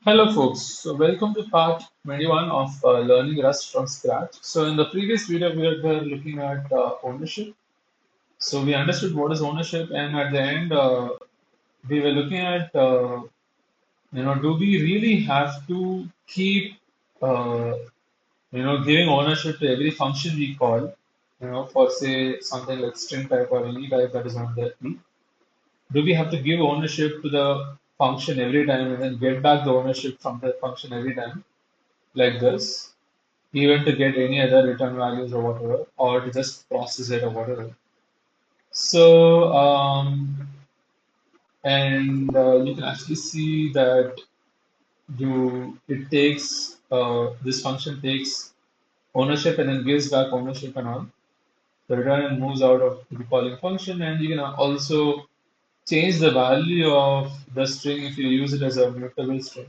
Hello, folks. So, welcome to part 21 of Learning Rust from Scratch. So, in the previous video, we were looking at ownership. So, we understood what is ownership, and at the end, we were looking at do we really have to keep uh, giving ownership to every function we call, for say something like string type or any type that is on the heap? Do we have to give ownership to the function every time and then get back the ownership from the function every time? Like this, even to get any other return values or whatever, or to just process it or whatever. So, and you can actually see that it takes this function takes ownership and then gives back ownership and all. The return moves out of the calling function, and you can also change the value of the string if you use it as a mutable string,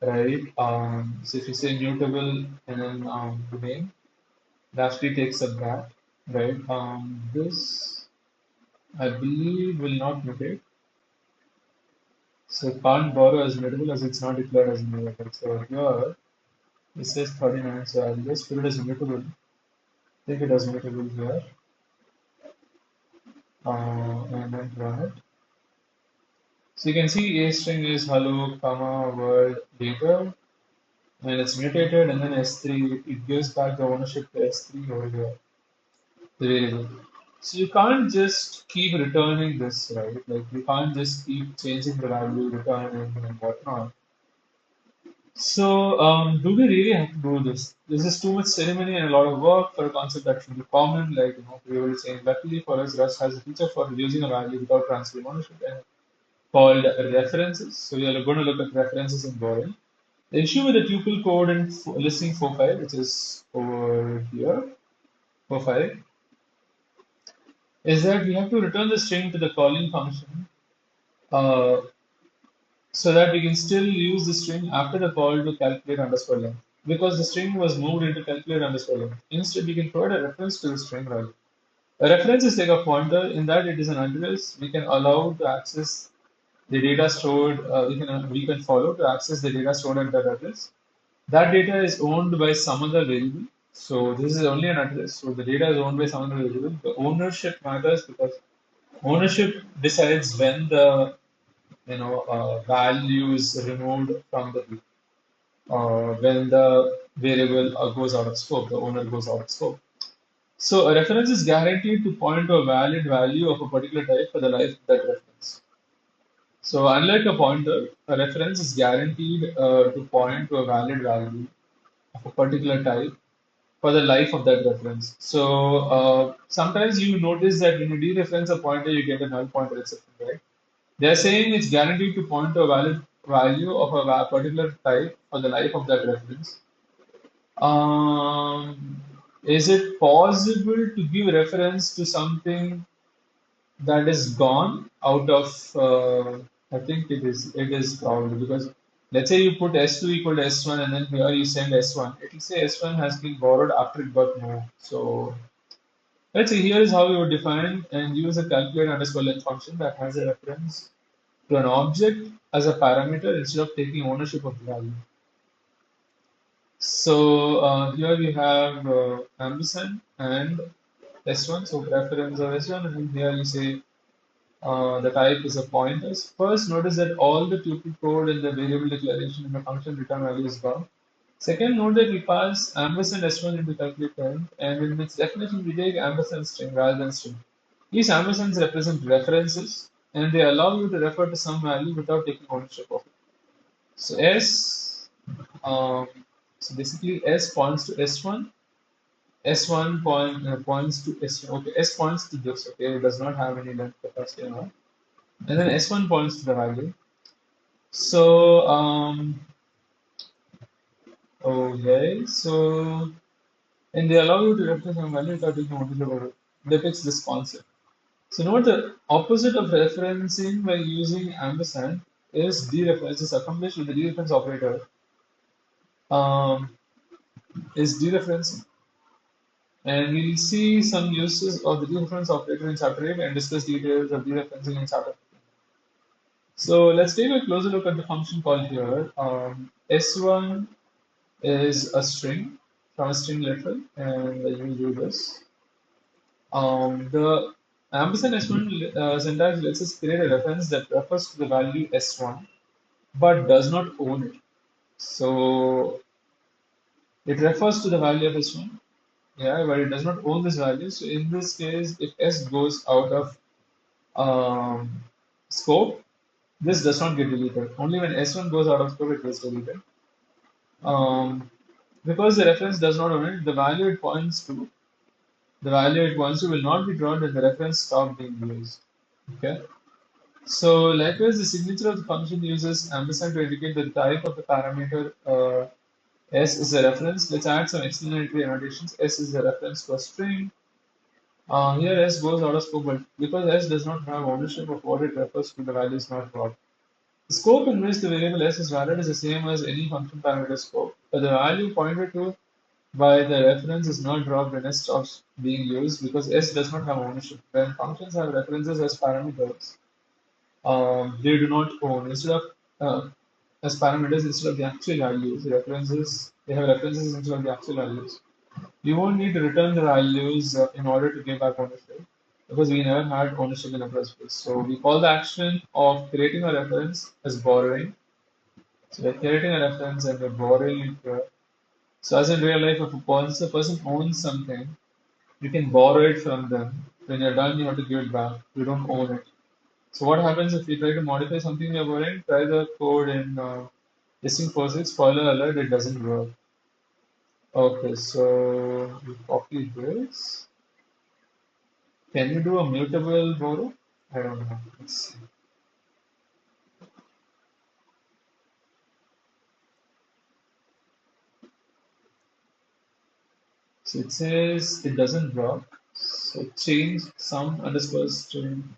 right? So if you say mutable and then domain, it actually takes a back, right? This I believe will not mutate. So can't borrow as mutable as it's not declared as mutable. So here it says 39, so I'll just put it as mutable. Take it as mutable here, and then run it. So you can see a string is hello, comma, word, data, and it's mutated, and then S3 it gives back the ownership to S3 over here, the variable. So you can't just keep returning this, right? Like you can't just keep changing the value, returning and whatnot. So do we really have to do this? This is too much ceremony and a lot of work for a concept that should be common, like we will change. Luckily for us, Rust has a feature for reducing a value without transferring ownership and called references. So we are going to look at references in Boring. The issue with the tuple code in listing 4.5, which is over here, 4.5, is that we have to return the string to the calling function uh, so that we can still use the string after the call to calculate underscore length. Because the string was moved into calculate underscore length. Instead, we can provide a reference to the string value. A reference is like a pointer in that it is an address we can allow to access the data stored, we can follow to access the data stored at that address. That data is owned by some other variable. So this is only an address. So the data is owned by some other variable. The ownership matters because ownership decides when the value is removed from the heap, when the variable goes out of scope, the owner goes out of scope. So a reference is guaranteed to point to a valid value of a particular type for the life of that reference. So unlike a pointer, a reference is guaranteed to point to a valid value of a particular type for the life of that reference. So sometimes you notice that when you dereference a pointer, you get a null pointer exception, right? They're saying it's guaranteed to point to a valid value of a particular type for the life of that reference. Is it possible to give reference to something that is gone out of? I think it is probably because let's say you put S2 equal to S1 and then here you send S1. It will say S1 has been borrowed after it got moved. So let's see, here is how you would define and use a calculate underscore length function that has a reference to an object as a parameter instead of taking ownership of the value. So here we have ampersand and S1, so reference of S1, and then here you say the type is a pointer. First, notice that all the tuple code in the variable declaration in the function return value is gone. Second, note that we pass ampersand S1 into calculate time, and in its definition, we take ampersand string rather than string. These ampersands represent references, and they allow you to refer to some value without taking ownership of it. So um, so basically S points to S1, S1 points to S1. Okay, S points to this. Okay, it does not have any length capacity and all. And then S1 points to the value. So okay, so and they allow you to reference some value without taking ownership of it. Depicts this concept. So note the opposite of referencing by using ampersand is dereference. Is accomplished with the dereference operator. Um, is dereferencing. And we'll see some uses of the dereference operator in chapter 8 and discuss details of dereferencing in chapter 15. So let's take a closer look at the function call here. S1 is a string from a string literal, and you will do this. The ampersand S1 syntax lets us create a reference that refers to the value S1 but does not own it. So it refers to the value of S1, yeah, but it does not own this value. So in this case, if S goes out of um, scope, this does not get deleted. Only when S1 goes out of scope, it gets deleted. Um, because the reference does not own it, the value it points to will not be drawn when the reference stops being used. Okay. So likewise, the signature of the function uses ampersand to indicate the type of the parameter. S is a reference. Let's add some explanatory annotations. S is a reference to a string. Here S goes out of scope, but because S does not have ownership of what it refers to, the value is not brought. The scope in which the variable S is valid is the same as any function parameter scope, but the value pointed to by the reference is not dropped when S stops being used because S does not have ownership. When functions have references as parameters, they do not own. Instead of as parameters instead of the actual values, references they have references instead of the actual values. You won't need to return the values in order to give back ownership because we never had ownership in the first place. So we call the action of creating a reference as borrowing. So we're creating a reference and we're borrowing it here. So as in real life, if once a person owns something, you can borrow it from them. When you're done, you have to give it back. You don't own it. So what happens if we try to modify something you're borrowing? Try the code in listing POSIX, spoiler alert, it doesn't work. Okay, so we copy this. Can you do a mutable borrow? I don't know. Let's see. So it says it doesn't work. So change some underscore string.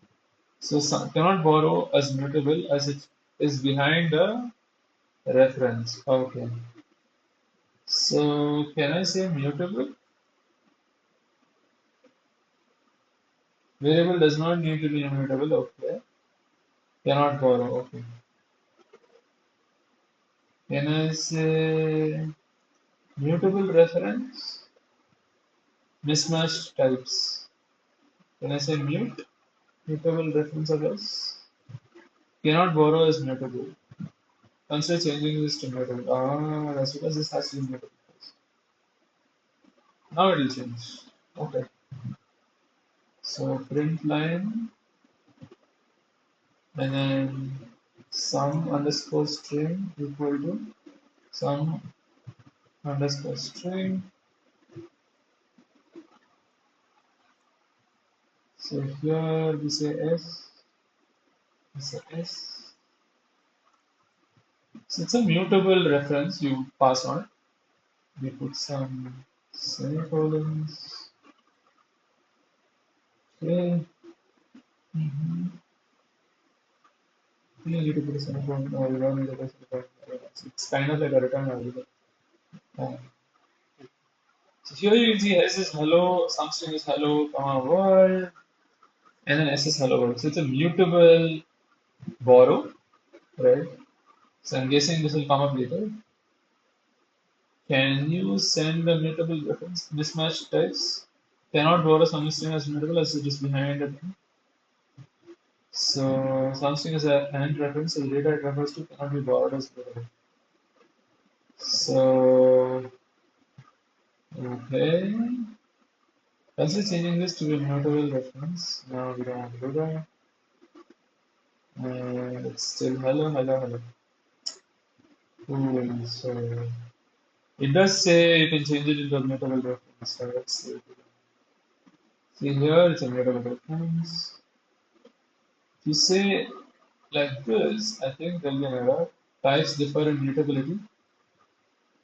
So some, cannot borrow as mutable as it is behind the reference. Okay. So can I say mutable? Variable does not need to be immutable. Okay. Cannot borrow. Okay. Can I say mutable reference? Mismatched types. Can I say mute? Mutable reference address? Cannot borrow is mutable. Consider changing this to mutable. Ah, that's because this has to be mutable. Now it will change. Okay. So print line and then sum underscore string equal to sum underscore string. So here we say S, we say S. So it's a mutable reference you pass on. We put some semicolons. Okay. Mm-hmm. You need to put a semicolon or you don't need to put a semicolon. It's kind of like a return algorithm. Uh, so here you can see S is hello, some string is hello, comma world, and then S is hello world. So it's a mutable borrow, right? So I'm guessing this will come up later. Can you send a mutable reference mismatch types? Cannot borrow some string as mutable as it is behind it. So something is an AND reference, so the data it refers to cannot be borrowed as mutable. So okay. Consider changing this to a mutable reference. No, we don't want to do that. It's still hello, hello, hello. Cool. So it does say you can change it into a mutable reference. So let's see. See here, it's a mutable reference. If you say like this, I think there'll be an error. Types differ in mutability.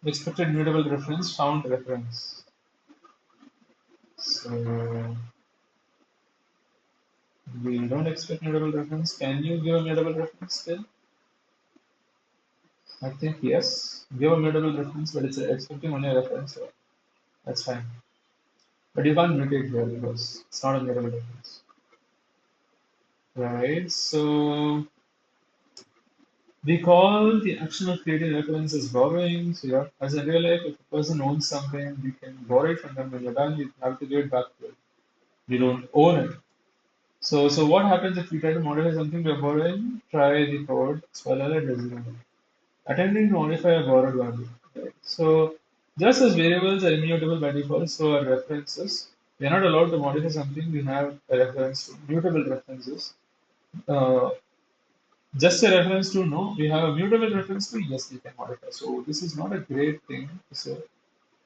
Expected mutable reference, found reference. So we don't expect mutable reference. Can you give a mutable reference still? I think yes. Give a mutable reference, but it's expecting only a reference, so that's fine. But you can't mutate here because it's not a mutable reference. Right. So We call the action of creating reference as borrowing. So yeah, as in real life, if a person owns something, you can borrow it from them. When you're done, you have to give it back to it. You don't own it. So what happens if we try to modify something we are borrowing? Try the code, swallow it, resume. Attempting to modify a borrowed value. Right? So just as variables are immutable by default, so are references. We are not allowed to modify something we have a reference to. Mutable references. Uh, just a reference to no, we have a mutable reference to yes, we can modify. So this is not a great thing to say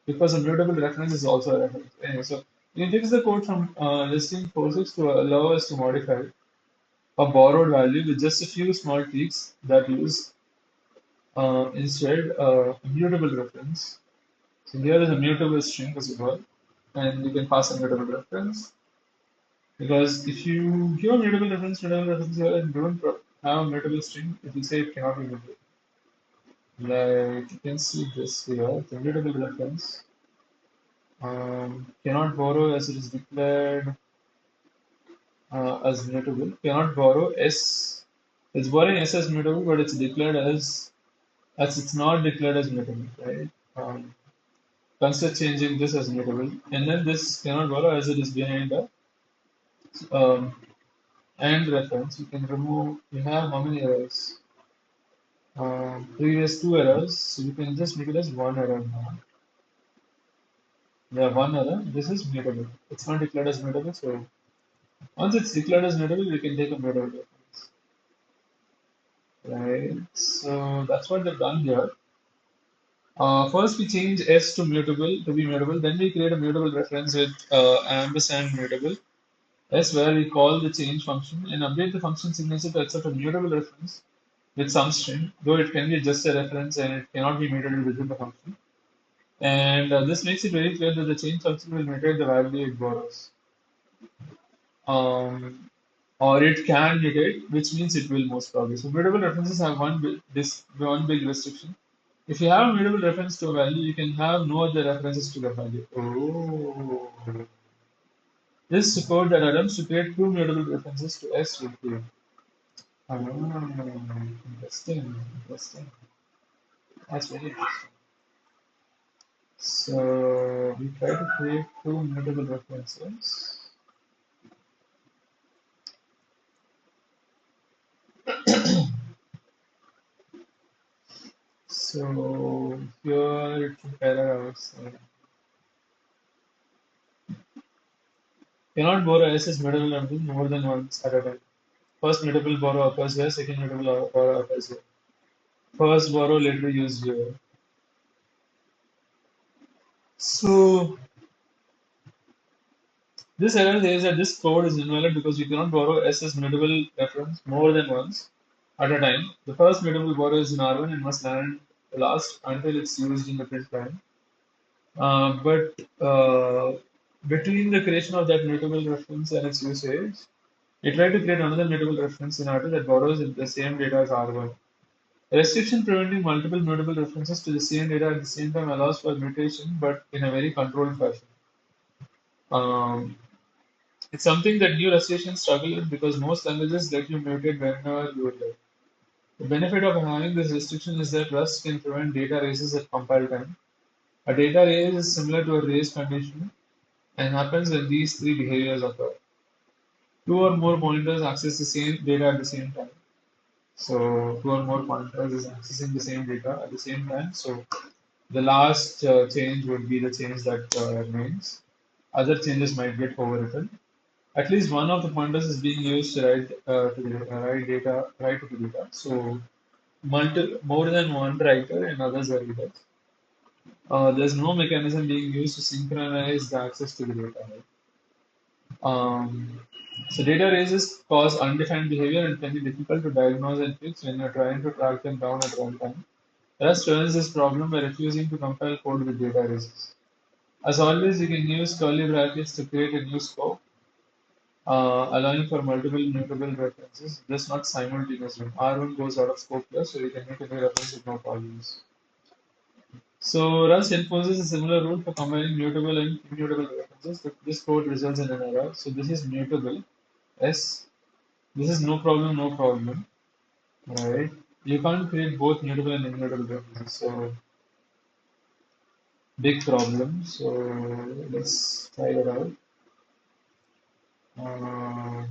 because a mutable reference is also a reference. Anyway, so we can fix the code from listing forces to allow us to modify a borrowed value with just a few small tweaks that use instead a mutable reference. So here is a mutable string as well, and you can pass a mutable reference because if you give a mutable reference here and don't have a mutable string, it will say it cannot be mutable. Like you can see this here, the mutable reference cannot borrow as it is declared as mutable. Cannot borrow s. It's borrowing s as mutable, but it's declared as it's not declared as mutable, right? Consider changing this as mutable, and then this cannot borrow as it is behind a um, and reference. You can remove. You have how many errors? Previous two errors, so you can just make it as one error now. Yeah, one error. This is mutable. It's not declared as mutable, so once it's declared as mutable, we can take a mutable reference. Right. So that's what they've done here. First, we change s to mutable to be mutable. Then we create a mutable reference with ampersand mutable s, where we call the change function and update the function signature to accept a mutable reference with some string, though it can be just a reference and it cannot be mutated within the function. And this makes it very clear that the change function will mutate the value it borrows. Or it can mutate, which means it will most probably. So mutable references have one big restriction. If you have a mutable reference to a value, you can have no other references to the value. Oh. This is code that attempts to create two mutable references to S with Q. Ah, interesting, interesting. That's very interesting. So we try to create two mutable references. So here it should error outside. Cannot borrow S as mutable until more than once at a time. First mutable borrow occurs here, second mutable borrow occurs here. First borrow later used here. So this error says that this code is invalid because you cannot borrow S as mutable reference more than once at a time. The first mutable borrow is in R1 and must last until it's used in the print line. But between the creation of that mutable reference and its usage, we try to create another mutable reference in R2 that borrows the same data as R1. A restriction preventing multiple mutable references to the same data at the same time allows for mutation, but in a very controlled fashion. Um, it's something that new restrictions struggle with because most languages let you mutate whenever you would like. The benefit of having this restriction is that Rust can prevent data races at compile time. A data race is similar to a race condition and happens when these three behaviors occur. Two or more pointers access the same data at the same time. So two or more pointers is accessing the same data at the same time. So the last change would be the change that remains. Other changes might get overwritten. At least one of the pointers is being used to write to the data. So more than one writer and others are readers. There's no mechanism being used to synchronize the access to the data. Right? Um, so data races cause undefined behavior and can be difficult to diagnose and fix when you're trying to track them down at runtime. Rust turns this problem by refusing to compile code with data races. As always, you can use curly brackets to create a new scope, allowing for multiple mutable references, just not simultaneously. R1 goes out of scope here, so you can make a new reference with no problems. So Rust enforces a similar rule for combining mutable and immutable references, but this code results in an error. So this is mutable, S. This is no problem, right? You can't create both mutable and immutable references. So big problem. So let's try that out. Um,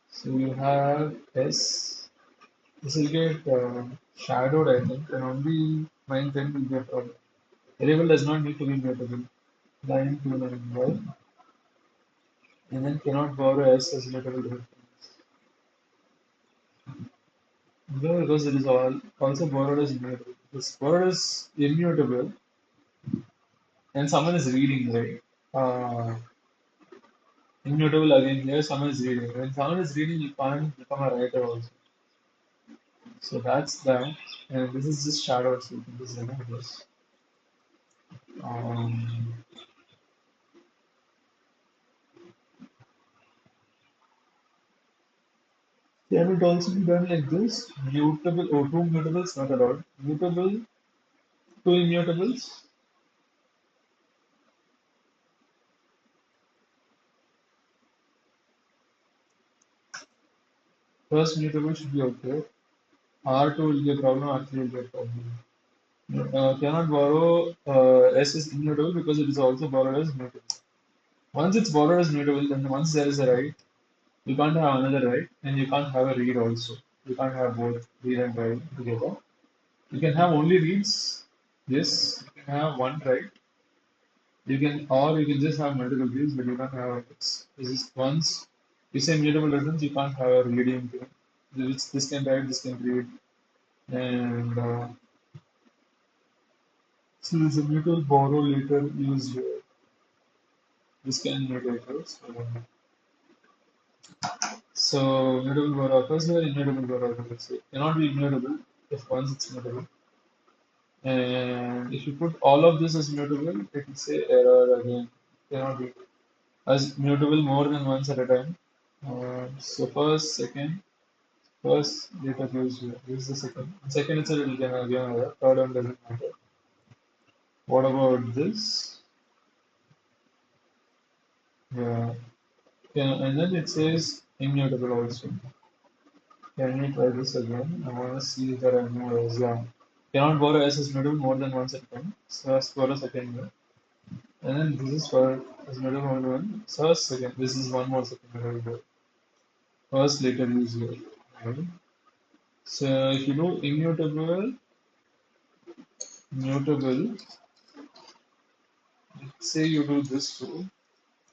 so you have S. This will get shadowed, I think, and only 910 will get problem. Variable does not need to be mutable. Line 291, and then cannot borrow S as mutable reference. No, because it is all also borrowed as immutable. This borrowed is immutable, and someone is reading, right? Immutable again here, someone is reading. When someone is reading, you can't become a writer also. So that's that. And this is just shadow, so you can just remember this. Um, can it also be done like this? Mutable, oh, two mutables, not allowed. Mutable, two immutables. First mutable should be okay. R2 will be a problem, R3 will be a problem. Cannot borrow S is immutable because it is also borrowed as mutable. Once it's borrowed as mutable, then once there is a write, you can't have another write, and you can't have a read also. You can't have both read and write together. You can have only reads. Yes, you can have one write. You can, or you can just have multiple reads, but you can't have writes. This is once you say mutable reference, you can't have a reading thing. This can write, this can read, and so there's a mutable borrow later used here. This can mutate. So mutable borrow occurs here, immutable borrow occurs here. Cannot be immutable if once it's mutable. And if you put all of this as mutable, it will say error again. Cannot be as mutable more than once at a time. So first, second, first data goes here. This is the second. Second itself it will give again error. Third one doesn't matter. What about this? Yeah. And then it says immutable also. Can we try this again? I want to see that I know as yeah. Cannot borrow S as mutable more than once at a time. So first borrow second one. And then this is for as middle one. First second. This is one more second middle. First later use here. Right? So if you do immutable, mutable, say you do this too.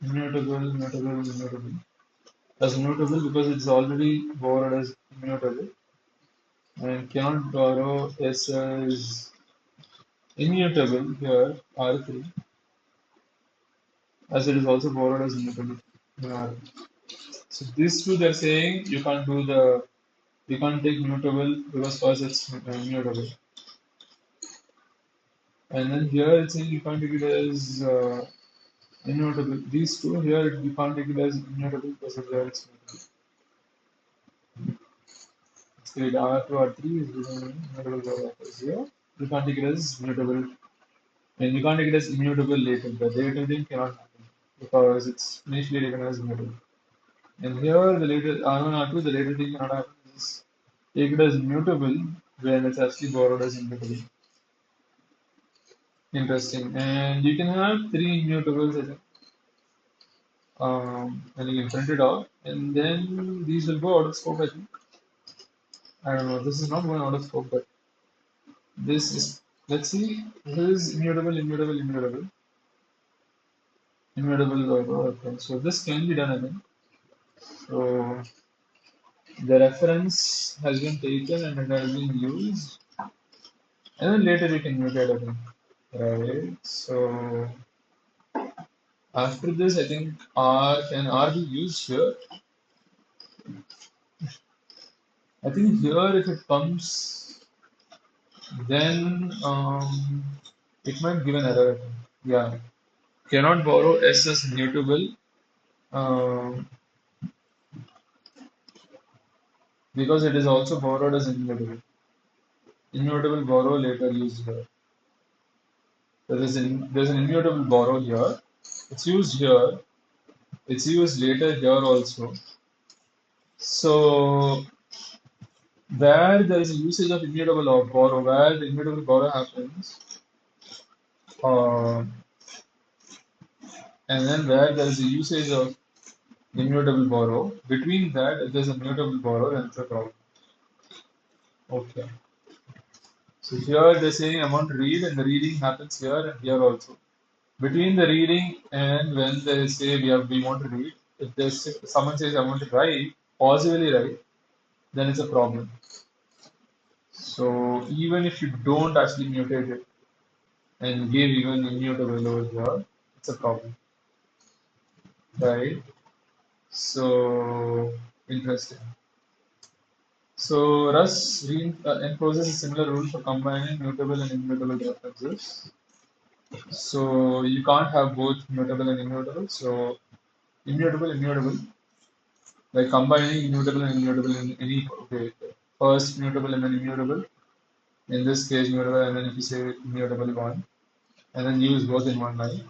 Immutable, mutable, immutable. As mutable because it's already borrowed as immutable. And cannot borrow S as immutable here, R3, as it is also borrowed as immutable in R. So these two they're saying you can't take mutable because first it's mutable. And then here it's saying you can't take it as immutable. These two here you can't take it as immutable because of there it's mutable. It's great. R2, R3 is mutable here. You can't take it as mutable. And you can't take it as immutable later. The later thing cannot happen because it's initially taken as mutable. And here the later R1, R2, the later thing cannot happen is take it as mutable when it's actually borrowed as immutable. Interesting. And you can have three immutables, I think. And you can print it out, and then these will go out of scope, I think. I don't know. This is not going out of scope, but this is. Let's see. This is immutable, immutable, immutable, immutable. Okay. So this can be done, I think. So the reference has been taken and it has been used, and then later you can mutate it. Right. So after this, I think R can R be used here. I think here if it comes, then it might give an error. Yeah. Cannot borrow S as mutable um, because it is also borrowed as immutable. Immutable borrow later used here. There's an immutable borrow here. It's used here. It's used later here also. So where there is a usage of immutable or borrow, where the immutable borrow happens, uh, and then where there is a usage of immutable borrow, between that, if there's a mutable borrow, then it's a problem. Okay. So here they're saying I want to read, and the reading happens here and here also. Between the reading and when they say we want to read, if someone says I want to write, possibly write, then it's a problem. So even if you don't actually mutate it and give even immutable over here, it's a problem, right? So interesting. So Rust enforces a similar rule for combining mutable and immutable references. So you can't have both mutable and immutable. So immutable, immutable, like combining immutable and immutable in any way. First mutable and then immutable. In this case, mutable, and then if you say immutable one, and then use both in one line.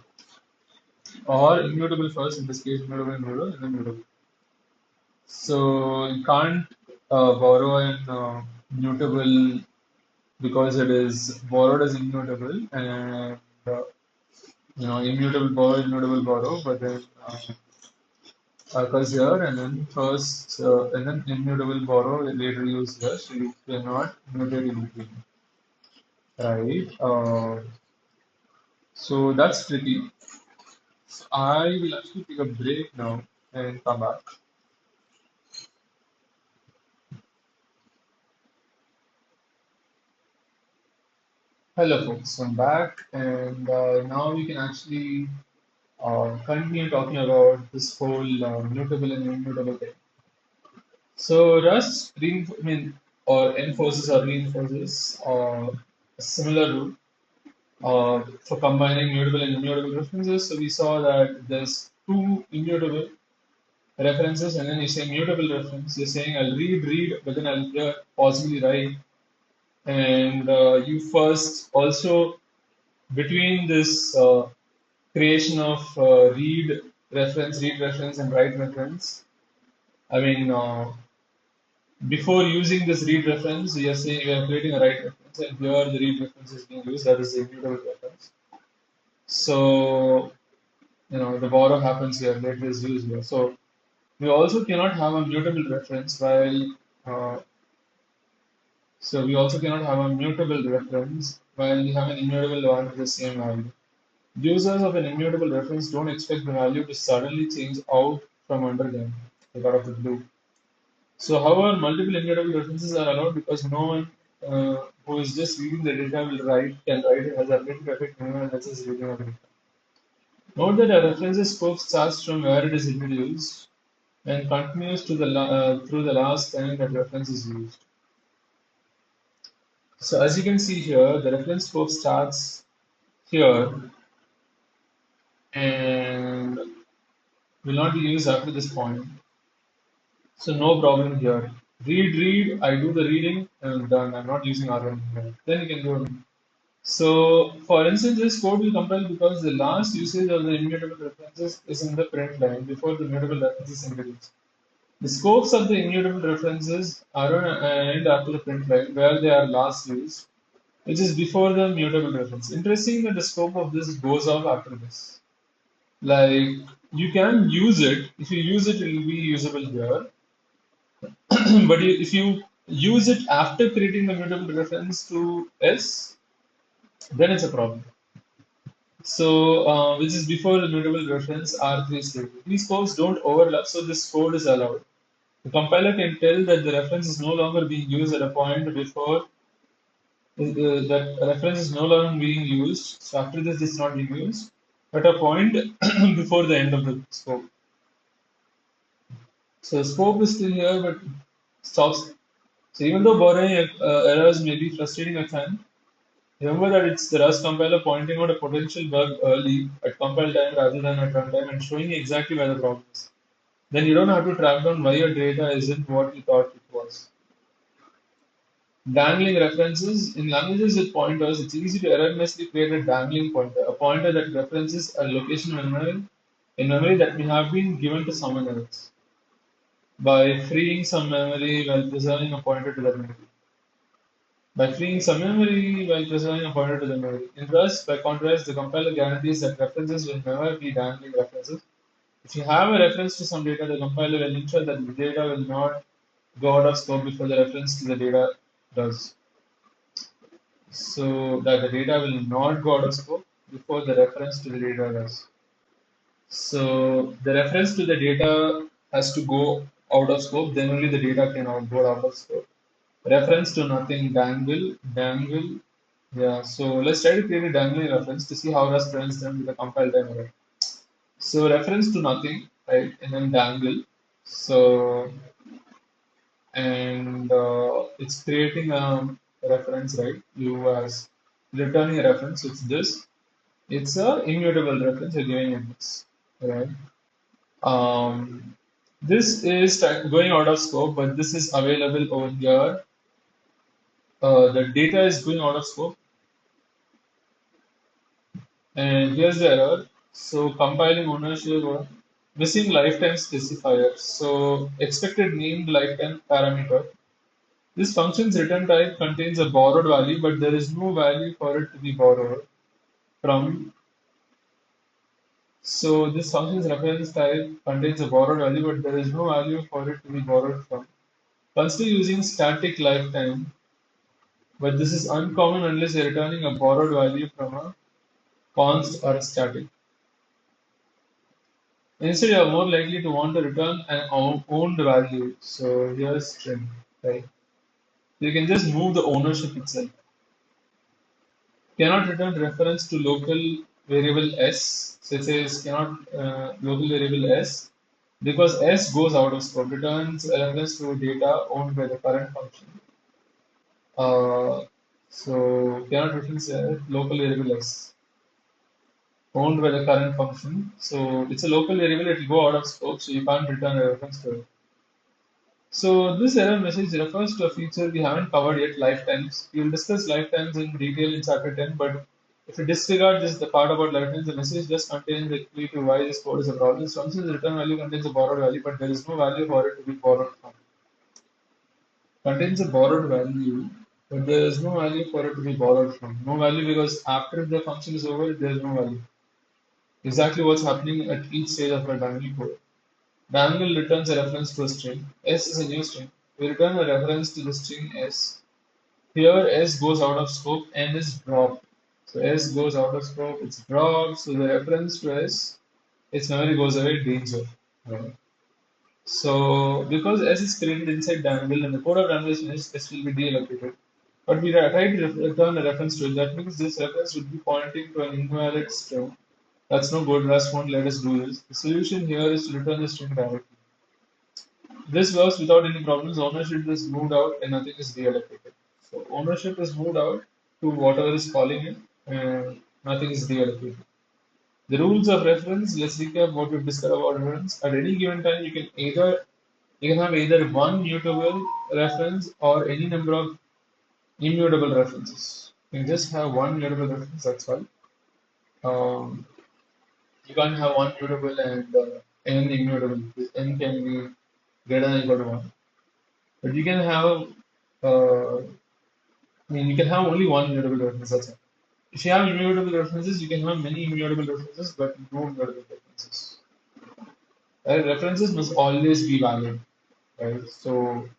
Or immutable first, in this case, immutable, immutable, and then mutable. So you can't borrow an mutable because it is borrowed as immutable, and immutable borrow, immutable borrow, but then occurs here, and then first, and then immutable borrow later used here, so you cannot mutate in between, right? So that's tricky. So I will actually take a break now and come back. Hello, folks. I'm back, and now we can actually continue talking about this whole mutable and immutable thing. So Rust or enforces or reinforces a similar rule for combining mutable and immutable references. So we saw that there's two immutable references, and then you say mutable reference. You're saying I'll read, but then I'll here possibly write. And you first also between this creation of read reference, and write reference. I mean, before using this read reference, we are saying we are creating a write reference, and here the read reference is being used. That is the immutable reference. So the borrow happens here, later is used here. So we also cannot have a mutable reference uh, we also cannot have a mutable reference while we have an immutable one with the same value. Users of an immutable reference don't expect the value to suddenly change out from under them, like out of the blue. So, however, multiple immutable references are allowed because no one who is just reading the data can write it as a ability to affect anyone else is reading of it. Note that a references scope starts from where it is introduced and continues through the last time that reference is used. So, as you can see here, the reference scope starts here and will not be used after this point. So no problem here. Read, I do the reading and done. I'm not using R1 here. Then you can go. So for instance, this code will compile because the last usage of the immutable references is in the print line before the mutable reference is introduced. The scopes of the immutable references are on and after the print line where they are last used, which is before the mutable reference. Interesting that the scope of this goes off after this. Like you can use it. If you use it, it will be usable here. But if you use it after creating the mutable reference to S, then it's a problem. So, which is before the mutable reference R3 statement. These scopes don't overlap, so this code is allowed. The compiler can tell that the reference is no longer being used at a point before that reference is no longer being used. So after this, it's not being used at a point before the end of the scope. So scope is still here, but stops. So even though borrowing errors may be frustrating at times, remember that it's the Rust compiler pointing out a potential bug early at compile time rather than at runtime and showing you exactly where the problem is. Then you don't have to track down why your data isn't what you thought it was. Dangling references. In languages with pointers, it's easy to erroneously create a dangling pointer, a pointer that references a location in memory that may have been given to someone else. by freeing some memory while preserving a pointer to that memory. By freeing some memory while preserving a pointer to the memory. In Rust, by contrast, the compiler guarantees that references will never be dangling references. If you have a reference to some data, the compiler will ensure that the data will not go out of scope before the reference to the data does. So that the data will not go out of scope before the reference to the data does. So the reference to the data has to go out of scope, then only the data can go out of scope. Reference to nothing, dangle. Yeah, so let's try to create a dangling reference to see how Rust prevents them with a compile time error. So reference to nothing, right, and then dangle. So and it's creating a reference, right? You as returning a reference. It's this. It's a immutable reference. You're giving it this, right? Um, this is going out of scope, but this is available over here. The data is going out of scope, and here's the error. So compiling ownership or missing lifetime specifier. So expected named lifetime parameter. This function's return type contains a borrowed value, but there is no value for it to be borrowed from. So this function's reference type contains a borrowed value, but there is no value for it to be borrowed from. Consider using static lifetime, but this is uncommon unless you're returning a borrowed value from a const or a static. Instead, you are more likely to want to return an owned value. So here's string, right? You can just move the ownership itself. Cannot return reference to local variable s. So it says cannot local variable s because s goes out of scope. Returns a reference to data owned by the current function. Uh, so cannot reference a local variable s owned by the current function. So it's a local variable, it will go out of scope, so you can't return a reference to it. So this error message refers to a feature we haven't covered yet, lifetimes. We'll discuss lifetimes in detail in chapter 10, but if you disregard this, the part about lifetimes, the message just contains the key to why this code is a problem. This function's return value contains a borrowed value, but there is no value for it to be borrowed from. Contains a borrowed value, but there is no value for it to be borrowed from. No value because after the function is over, there is no value. Exactly what's happening at each stage of a dynamic code. Dangle returns a reference to a string. S is a new string. We return a reference to the string S. Here S goes out of scope and is dropped. So S goes out of scope, it's dropped. So the reference to S, its memory goes away, danger. Right? So because S is created inside Dangle and the code of Dangle is finished, S will be deallocated. But we try to return a reference to it. That means this reference would be pointing to an invalid string. That's no good. Rust won't let us do this. The solution here is to return the string directly. This works without any problems. Ownership is moved out and nothing is reallocated. So ownership is moved out to whatever is calling it and nothing is reallocated. The rules of reference, let's recap what we've discussed about reference. At any given time, you can have either one mutable reference or any number of immutable references. You can just have one mutable reference, that's fine. Um, you can't have one mutable and n immutable. N can be greater than or equal to 1. But you can have, you can have only one immutable reference. That's it. If you have immutable references, you can have many immutable references, but no immutable references. Right? References must always be valid. Right? So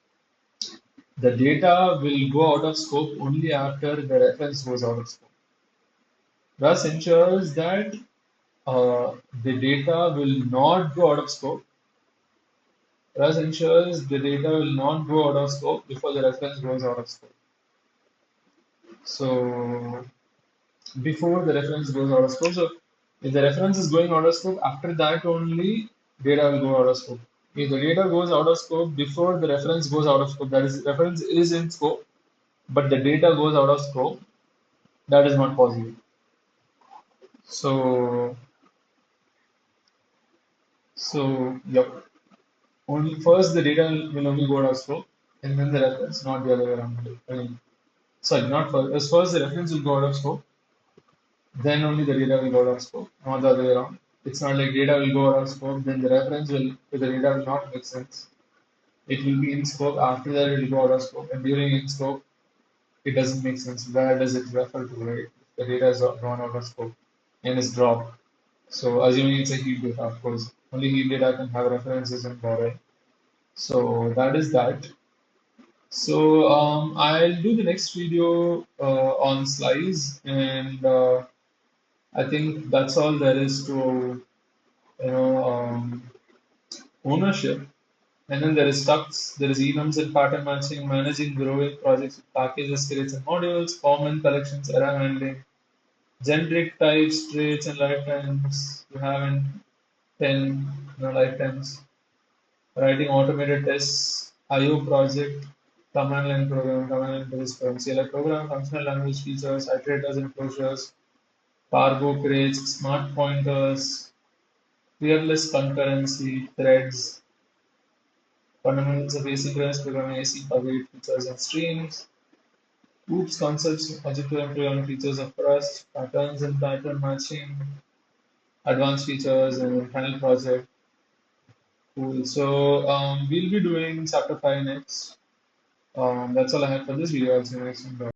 the data will go out of scope only after the reference goes out of scope. Thus ensures that the data will not go out of scope. Thus ensures the data will not go out of scope before the reference goes out of scope. So before the reference goes out of scope. So if the reference is going out of scope, after that only data will go out of scope. If the data goes out of scope before the reference goes out of scope, that is reference is in scope, but the data goes out of scope, that is not possible. So yep. Only first the data will only go out of scope and then the reference, not the other way around. I mean, sorry, not first. As first the reference will go out of scope, then only the data will go out of scope, not the other way around. It's not like data will go out of scope, then the reference will to the data will not make sense. It will be in scope. After that, it will go out of scope. And during in scope, it doesn't make sense. Where does it refer to, right? If the data is gone out of scope and is dropped. So assuming it's a heap data, of course, only heap data can have references and borrow. So that is that. So I'll do the next video on slice, and I think that's all there is to ownership. And then there is structs, there is events and pattern matching, managing growing projects with packages, crates and modules, common collections, error handling, generic types, traits and lifetimes. You have in 10 lifetimes. Writing automated tests, IO project, command line program, command line tools from CLI program, functional language features, iterators and closures, cargo crates, smart pointers, fearless concurrency, threads, fundamentals of asynchronous programming, async await features and streams, OOPS concepts, object oriented programming features of Rust, patterns and pattern matching, advanced features, and final project. Cool. So we'll be doing chapter 5 next. That's all I have for this video. I'll see you next time. Bye.